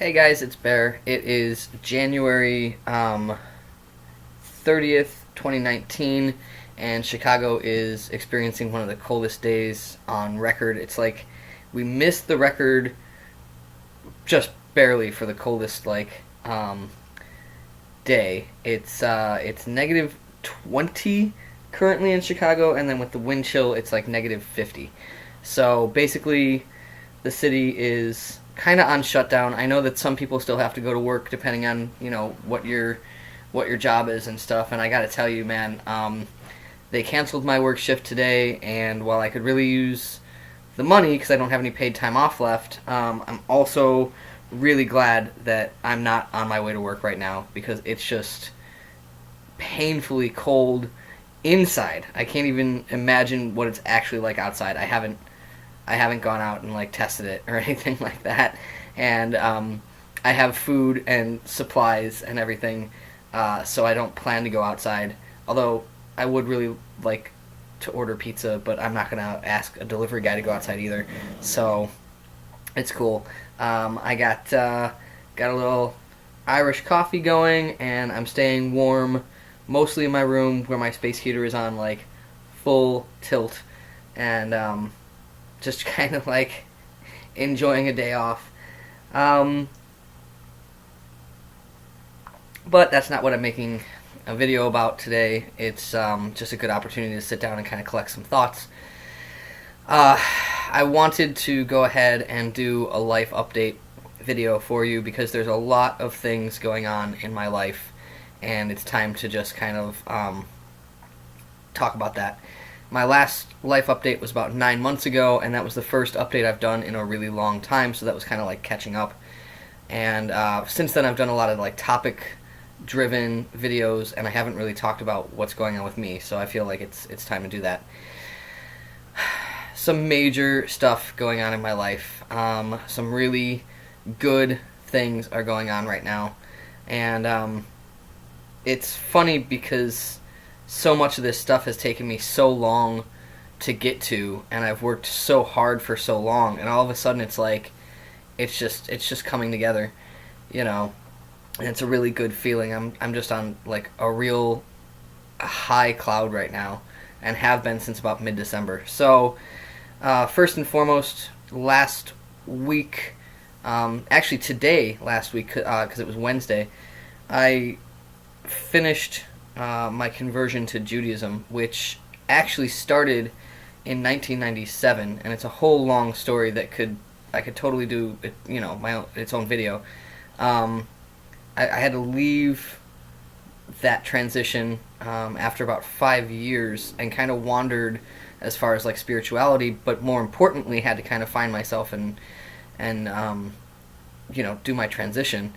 Hey guys, it's Bear. It is January 30th, 2019, and Chicago is experiencing one of the coldest days on record. It's like we missed the record just barely for the coldest day. It's negative 20 currently in Chicago, and then with the wind chill, it's like negative 50. So basically, the city is kind of on shutdown. I know that some people still have to go to work depending on what your job is and stuff. And I got to tell you, man, they canceled my work shift today, and while I could really use the money because I don't have any paid time off left, I'm also really glad that I'm not on my way to work right now because it's just painfully cold inside. I can't even imagine what it's actually like outside. I haven't gone out and tested it or anything like that, and I have food and supplies and everything, so I don't plan to go outside. Although I would really like to order pizza, but I'm not gonna ask a delivery guy to go outside either. So it's cool. I got a little Irish coffee going, and I'm staying warm, mostly in my room where my space heater is on full tilt, and just kind of enjoying a day off. But that's not what I'm making a video about today. It's just a good opportunity to sit down and kind of collect some thoughts. I wanted to go ahead and do a life update video for you because there's a lot of things going on in my life, and it's time to just kind of talk about that. My last life update was about 9 months ago, and that was the first update I've done in a really long time, so that was kind of catching up. And since then I've done a lot of topic-driven videos, and I haven't really talked about what's going on with me, so I feel like it's time to do that. Some major stuff going on in my life. Some really good things are going on right now, and it's funny because so much of this stuff has taken me so long to get to, and I've worked so hard for so long, and all of a sudden it's just coming together, and it's a really good feeling. I'm just on a real high cloud right now, and have been since about mid-December. So first and foremost, last week, actually today, last week, because it was Wednesday, I finished my conversion to Judaism, which actually started in 1997, and it's a whole long story that I could totally do its own video. I had to leave that transition after about 5 years and kind of wandered as far as spirituality, but more importantly had to kind of find myself and do my transition,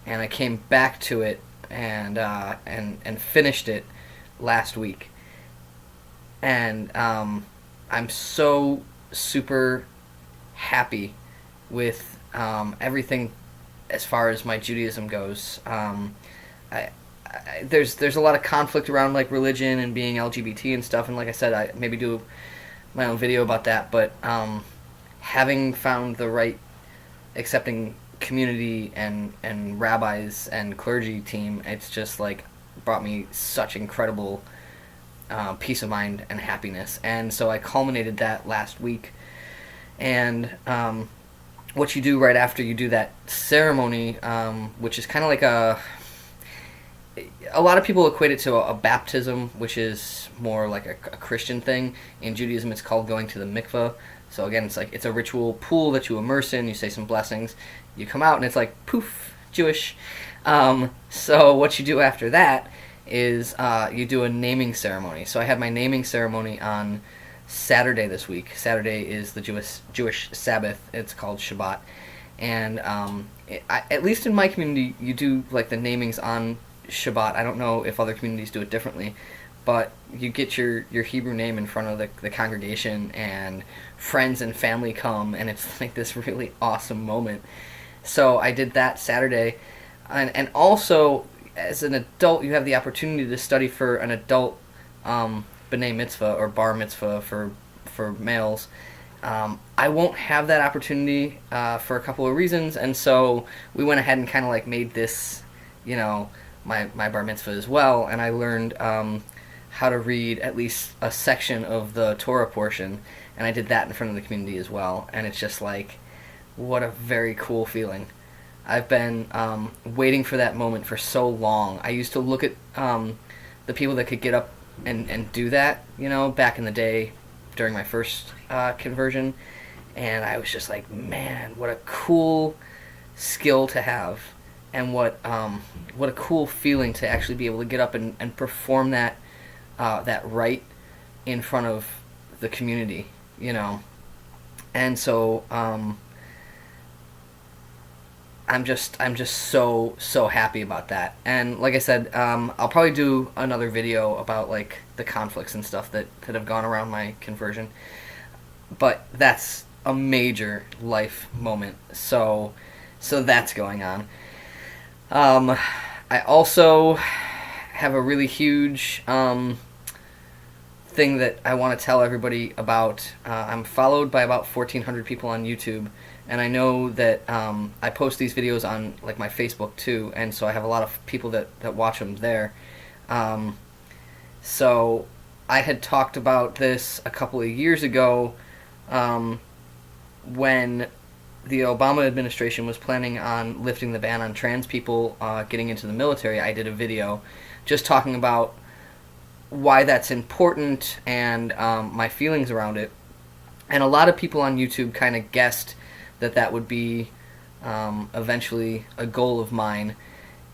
and I came back to it and finished it last week, and I'm so super happy with everything as far as my Judaism goes. There's a lot of conflict around religion and being LGBT and stuff, and like I said, I maybe do my own video about that, but having found the right accepting community and rabbis and clergy team, it's just brought me such incredible peace of mind and happiness. And so I culminated that last week, and what you do right after you do that ceremony, which is kind of a lot of people equate it to a baptism, which is more a Christian thing. In Judaism, it's called going to the mikveh. So again, it's a ritual pool that you immerse in, you say some blessings, you come out, and it's poof, Jewish. So what you do after that is you do a naming ceremony. So I had my naming ceremony on Saturday this week. Saturday is the Jewish Sabbath. It's called Shabbat. And at least in my community, you do the namings on Shabbat. I don't know if other communities do it differently, but you get your Hebrew name in front of the congregation, and friends and family come, and it's this really awesome moment. So I did that Saturday, and also as an adult, you have the opportunity to study for an adult b'nai mitzvah or bar mitzvah for males, I won't have that opportunity for a couple of reasons, and so we went ahead and kind of like made this, my bar mitzvah as well, and I learned how to read at least a section of the Torah portion, and I did that in front of the community as well, and it's just like, what a very cool feeling. I've been waiting for that moment for so long. I used to look at the people that could get up and do that, back in the day during my first conversion, and I was just like, man, what a cool skill to have, and what a cool feeling to actually be able to get up and perform that rite in front of the community, and so I'm just so happy about that. And like I said, I'll probably do another video about like the conflicts and stuff that have gone around my conversion. But that's a major life moment. So that's going on. I also have a really huge thing that I want to tell everybody about. I'm followed by about 1,400 people on YouTube. And I know that I post these videos on like my Facebook too, and so I have a lot of people that watch them there. So I had talked about this a couple of years ago when the Obama administration was planning on lifting the ban on trans people getting into the military. I did a video just talking about why that's important and my feelings around it. And a lot of people on YouTube kind of guessed that would be eventually a goal of mine,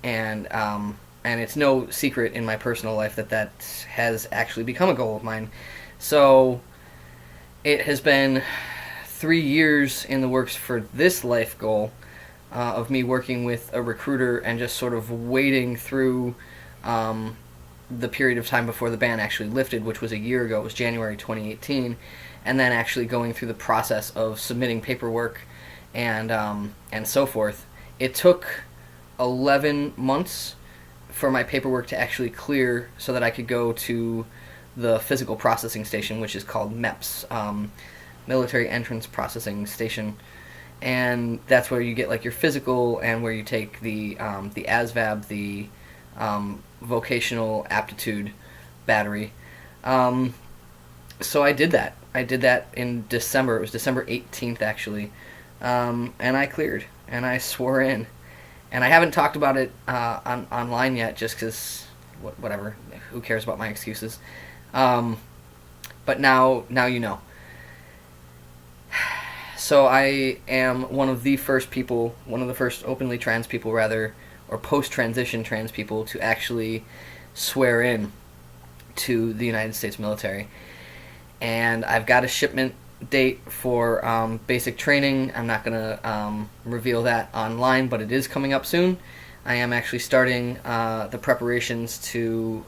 and it's no secret in my personal life that has actually become a goal of mine. So it has been 3 years in the works for this life goal of me working with a recruiter and just sort of wading through the period of time before the ban actually lifted, which was a year ago. It was January 2018, and then actually going through the process of submitting paperwork and so forth. It took 11 months for my paperwork to actually clear so that I could go to the physical processing station, which is called MEPS, Military Entrance Processing Station, and that's where you get like your physical and where you take the ASVAB, the vocational aptitude battery. So I did that. I did that in December. It was December 18th actually. And I cleared, and I swore in, and I haven't talked about it online yet, just because, whatever, who cares about my excuses? But now you know. So I am one of the first openly trans people, rather, or post-transition trans people to actually swear in to the United States military, and I've got a shipment date for basic training. I'm not going to reveal that online, but it is coming up soon. I am actually starting the preparations to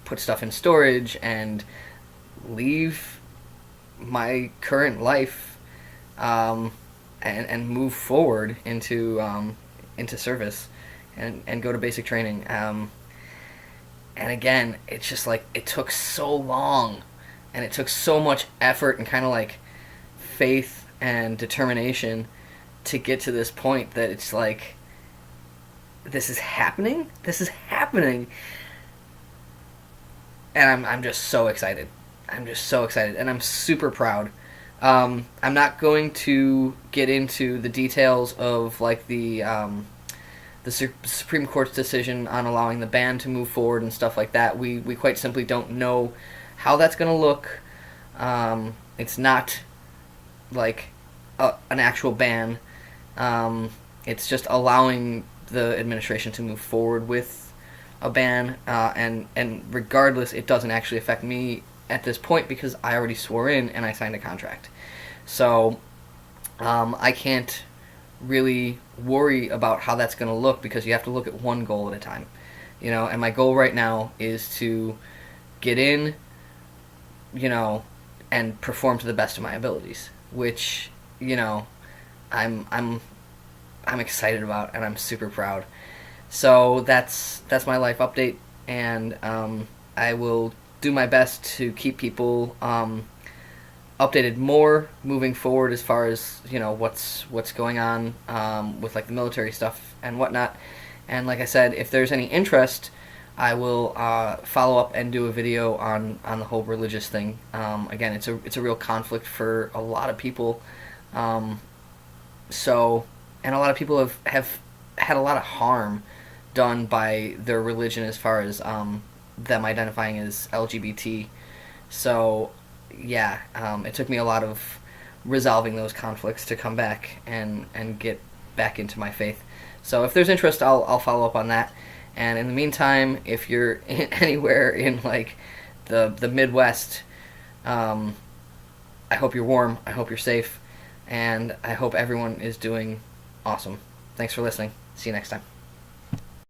put stuff in storage and leave my current life and move forward into service and go to basic training. And again, it's just like it took so long. And it took so much effort and kind of like faith and determination to get to this point that it's like, this is happening? This is happening! And I'm just so excited. I'm just so excited. And I'm super proud. I'm not going to get into the details of like the Supreme Court's decision on allowing the ban to move forward and stuff like that. We quite simply don't know how that's going to look. It's not like an actual ban. It's just allowing the administration to move forward with a ban, and regardless, it doesn't actually affect me at this point because I already swore in and I signed a contract. So I can't really worry about how that's going to look because you have to look at one goal at a time. And my goal right now is to get in, and perform to the best of my abilities, which, I'm excited about and I'm super proud. So that's my life update, and I will do my best to keep people updated more moving forward as far as what's going on with like the military stuff and whatnot. And like I said, if there's any interest, I will follow up and do a video on the whole religious thing. Again, it's a real conflict for a lot of people. So, and a lot of people have had a lot of harm done by their religion as far as them identifying as LGBT. So, yeah, it took me a lot of resolving those conflicts to come back and get back into my faith. So if there's interest, I'll follow up on that. And in the meantime, if you're anywhere in like the Midwest, I hope you're warm. I hope you're safe, and I hope everyone is doing awesome. Thanks for listening. See you next time.